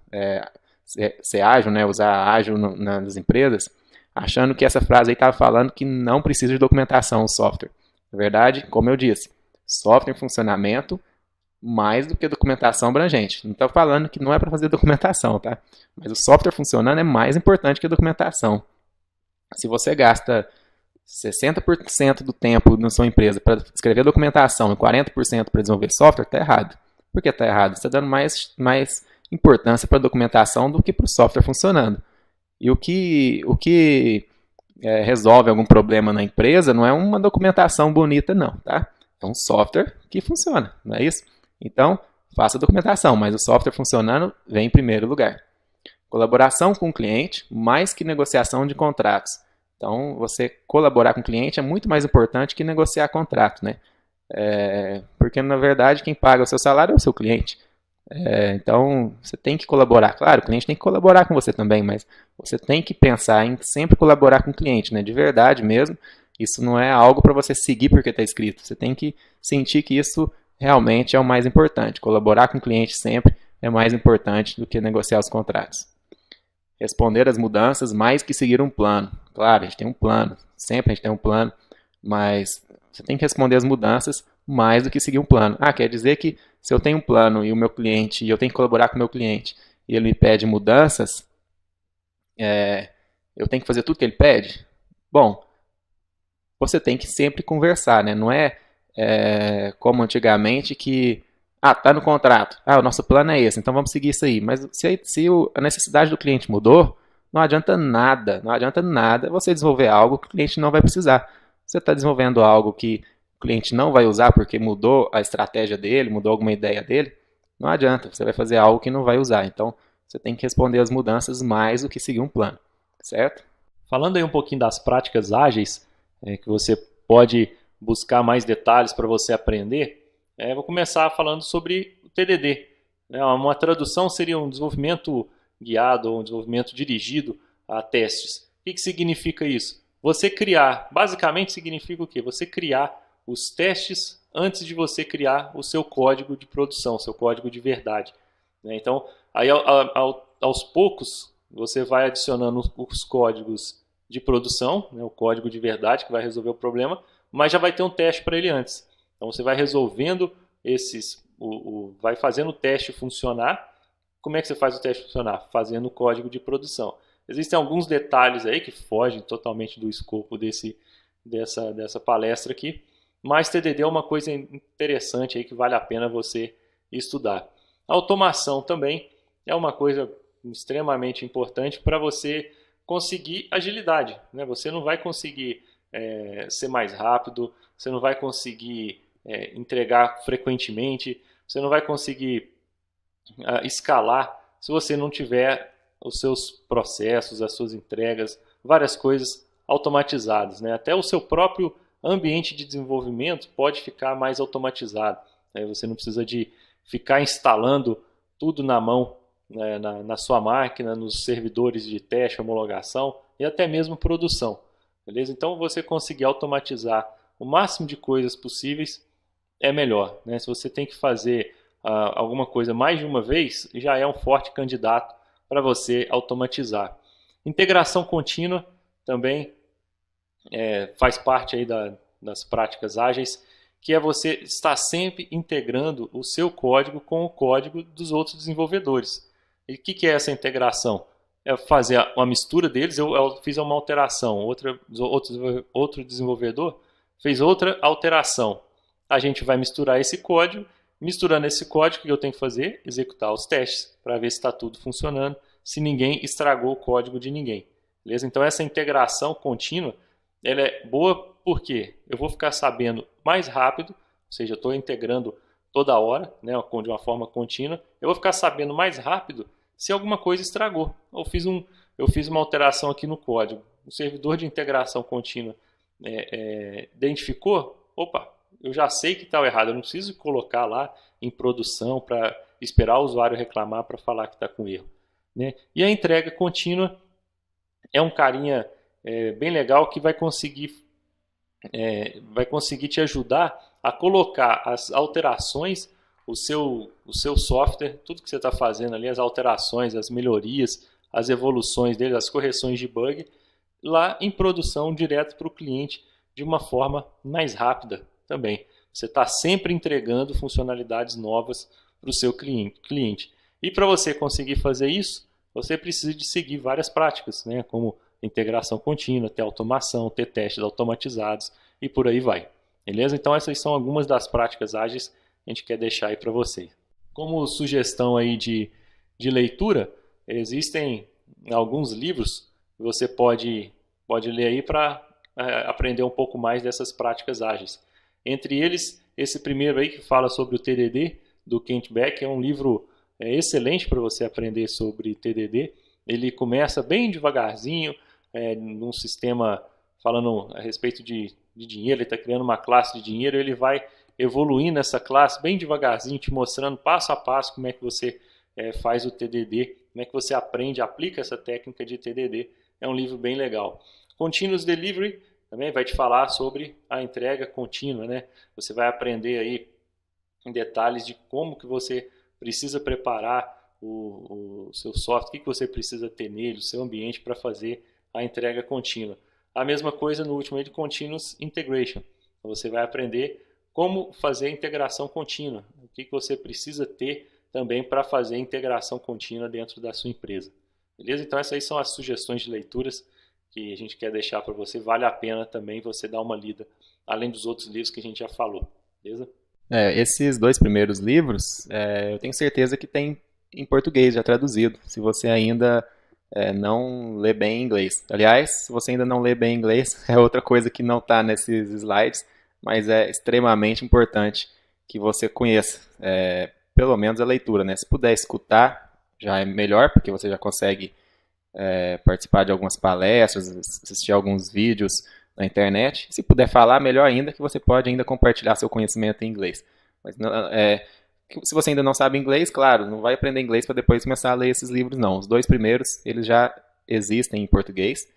[SPEAKER 2] ser ágil, né? Usar ágil nas empresas, achando que essa frase aí estava falando que não precisa de documentação o software. Na verdade, como eu disse, software em funcionamento mais do que documentação abrangente. Não estou falando que não é para fazer documentação, tá? Mas o software funcionando é mais importante que a documentação. Se você gasta 60% do tempo na sua empresa para escrever documentação e 40% para desenvolver software, está errado. Por que está errado? Você está dando mais importância para a documentação do que para o software funcionando. E o que resolve algum problema na empresa não é uma documentação bonita, não, tá? É um software que funciona, não é isso? Então, faça a documentação, mas o software funcionando vem em primeiro lugar. Colaboração com o cliente, mais que negociação de contratos. Então, você colaborar com o cliente é muito mais importante que negociar contrato, né? Porque, na verdade, quem paga o seu salário é o seu cliente. Então, você tem que colaborar. Claro, o cliente tem que colaborar com você também, mas você tem que pensar em sempre colaborar com o cliente, né? De verdade mesmo. Isso não é algo para você seguir porque está escrito. Você tem que sentir que isso realmente é o mais importante. Colaborar com o cliente sempre é mais importante do que negociar os contratos. Responder às mudanças mais que seguir um plano. Claro, a gente tem um plano. Sempre a gente tem um plano, mas você tem que responder às mudanças mais do que seguir um plano. Quer dizer que se eu tenho um plano e eu tenho que colaborar com o meu cliente e ele me pede mudanças, eu tenho que fazer tudo que ele pede? Bom, você tem que sempre conversar, né? Não é como antigamente que tá no contrato, o nosso plano é esse, então vamos seguir isso aí. Mas se a necessidade do cliente mudou, não adianta nada você desenvolver algo que o cliente não vai precisar. Você está desenvolvendo algo que o cliente não vai usar porque mudou a estratégia dele, mudou alguma ideia dele, não adianta, você vai fazer algo que não vai usar. Então, você tem que responder às mudanças mais do que seguir um plano, certo?
[SPEAKER 3] Falando aí um pouquinho das práticas ágeis, que você pode buscar mais detalhes para você aprender, vou começar falando sobre o TDD. Uma tradução seria um desenvolvimento guiado ou um desenvolvimento dirigido a testes. O que significa isso? Você criar, basicamente significa o quê? Você criar os testes antes de você criar o seu código de produção, seu código de verdade. Então, aí aos poucos, você vai adicionando os códigos de produção, o código de verdade que vai resolver o problema, mas já vai ter um teste para ele antes. Então, você vai resolvendo vai fazendo o teste funcionar. Como é que você faz o teste funcionar? Fazendo o código de produção. Existem alguns detalhes aí que fogem totalmente do escopo dessa palestra aqui, mas TDD é uma coisa interessante aí que vale a pena você estudar. A automação também é uma coisa extremamente importante para você conseguir agilidade, né? Você não vai conseguir ser mais rápido, você não vai conseguir entregar frequentemente, você não vai conseguir escalar se você não tiver os seus processos, as suas entregas, várias coisas automatizadas, né? Até o seu próprio ambiente de desenvolvimento pode ficar mais automatizado, né? Você não precisa de ficar instalando tudo na mão, né, na sua máquina, nos servidores de teste, homologação e até mesmo produção. Beleza? Então, você conseguir automatizar o máximo de coisas possíveis é melhor, né? Se você tem que fazer alguma coisa mais de uma vez, já é um forte candidato para você automatizar. Integração contínua também faz parte aí das práticas ágeis, que é você estar sempre integrando o seu código com o código dos outros desenvolvedores. E o que é essa integração? É fazer uma mistura deles. Eu fiz uma alteração, outro desenvolvedor fez outra alteração. A gente vai misturar esse código. Misturando esse código, o que eu tenho que fazer? Executar os testes para ver se está tudo funcionando, se ninguém estragou o código de ninguém. Beleza? Então essa integração contínua ela é boa porque eu vou ficar sabendo mais rápido, ou seja, eu estou integrando toda hora, né, de uma forma contínua, eu vou ficar sabendo mais rápido se alguma coisa estragou. Eu fiz uma alteração aqui no código. O servidor de integração contínua identificou, opa, eu já sei que está errado, eu não preciso colocar lá em produção para esperar o usuário reclamar para falar que está com erro. Né? E a entrega contínua é um carinha bem legal que vai conseguir te ajudar a colocar as alterações, o seu software, tudo que você está fazendo ali, as alterações, as melhorias, as evoluções dele, as correções de bug, lá em produção direto para o cliente de uma forma mais rápida também. Você está sempre entregando funcionalidades novas para o seu cliente. E para você conseguir fazer isso, você precisa de seguir várias práticas, né? Como integração contínua, ter automação, ter testes automatizados e por aí vai. Beleza? Então essas são algumas das práticas ágeis que a gente quer deixar aí para você. Como sugestão aí de leitura, existem alguns livros que você pode ler aí para aprender um pouco mais dessas práticas ágeis. Entre eles, esse primeiro aí que fala sobre o TDD, do Kent Beck, é um livro excelente para você aprender sobre TDD. Ele começa bem devagarzinho, num sistema falando a respeito de dinheiro, ele está criando uma classe de dinheiro, ele vai evoluindo essa classe bem devagarzinho, te mostrando passo a passo como é que você faz o TDD, como é que você aprende, aplica essa técnica de TDD. É um livro bem legal. Continuous Delivery também vai te falar sobre a entrega contínua, né? Você vai aprender aí em detalhes de como que você precisa preparar o seu software, o que você precisa ter nele, o seu ambiente para fazer a entrega contínua. A mesma coisa no último aí de Continuous Integration. Você vai aprender como fazer a integração contínua, o que você precisa ter também para fazer a integração contínua dentro da sua empresa. Beleza? Então essas aí são as sugestões de leituras que a gente quer deixar para você. Vale a pena também você dar uma lida, além dos outros livros que a gente já falou. Beleza?
[SPEAKER 2] Esses 2 primeiros livros, eu tenho certeza que tem em português já traduzido, se você ainda não lê bem inglês. Aliás, se você ainda não lê bem inglês, é outra coisa que não está nesses slides, mas é extremamente importante que você conheça, pelo menos a leitura, né? Se puder escutar, já é melhor, porque você já consegue participar de algumas palestras, assistir alguns vídeos na internet. Se puder falar, melhor ainda, que você pode ainda compartilhar seu conhecimento em inglês. Mas se você ainda não sabe inglês, claro, não vai aprender inglês para depois começar a ler esses livros, não. Os 2 primeiros, eles já existem em português.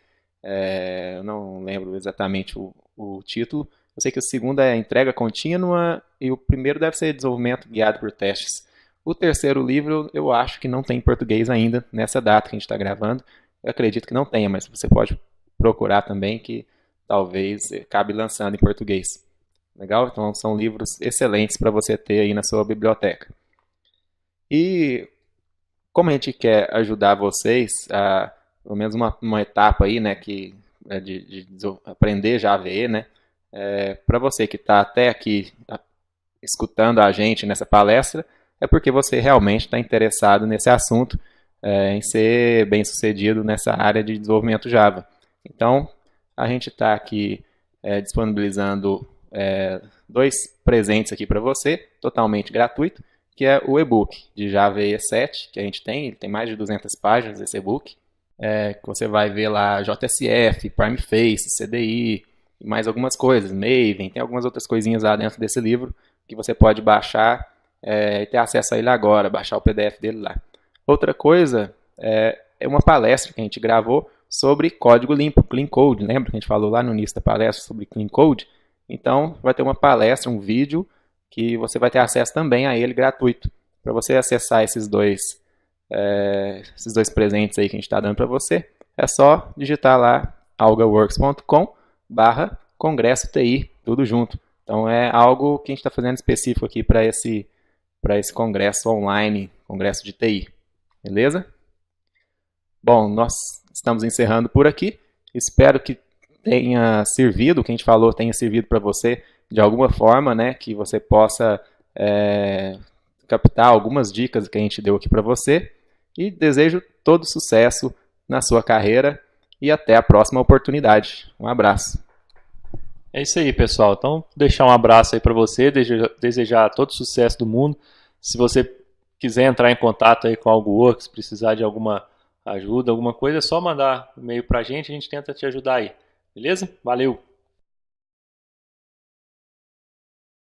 [SPEAKER 2] Eu não lembro exatamente o título. Eu sei que o segundo é Entrega Contínua e o primeiro deve ser Desenvolvimento Guiado por Testes. O terceiro livro eu acho que não tem em português ainda, nessa data que a gente está gravando. Eu acredito que não tenha, mas você pode procurar também, que talvez acabe lançando em português. Legal? Então são livros excelentes para você ter aí na sua biblioteca. E como a gente quer ajudar vocês a, pelo menos uma etapa aí, né, que é de aprender JVE, né, para você que está até aqui escutando a gente nessa palestra, é porque você realmente está interessado nesse assunto, em ser bem sucedido nessa área de desenvolvimento Java. Então, a gente está aqui disponibilizando 2 presentes aqui para você, totalmente gratuito, que é o e-book de JVE 7, que a gente tem, ele tem mais de 200 páginas esse e-book, que você vai ver lá JSF, Primeface, CDI, e mais algumas coisas, Maven, tem algumas outras coisinhas lá dentro desse livro, que você pode baixar e ter acesso a ele agora, baixar o PDF dele lá. Outra coisa é uma palestra que a gente gravou sobre código limpo, Clean Code. Lembra que a gente falou lá no início da palestra sobre Clean Code? Então, vai ter uma palestra, um vídeo, que você vai ter acesso também a ele gratuito. Para você acessar esses dois presentes aí que a gente está dando para você, é só digitar lá algaworks.com/congresso TI, tudo junto. Então é algo que a gente está fazendo específico aqui para esse congresso online, congresso de TI. Beleza? Bom, nós estamos encerrando por aqui. Espero que tenha servido, o que a gente falou tenha servido para você de alguma forma, né? Que você possa captar algumas dicas que a gente deu aqui para você. E desejo todo sucesso na sua carreira e até a próxima oportunidade. Um abraço.
[SPEAKER 3] É isso aí, pessoal. Então, deixar um abraço aí para você, desejar todo o sucesso do mundo. Se você quiser entrar em contato aí com a AlgoWorks, precisar de alguma ajuda, alguma coisa, é só mandar um e-mail para a gente tenta te ajudar aí. Beleza? Valeu!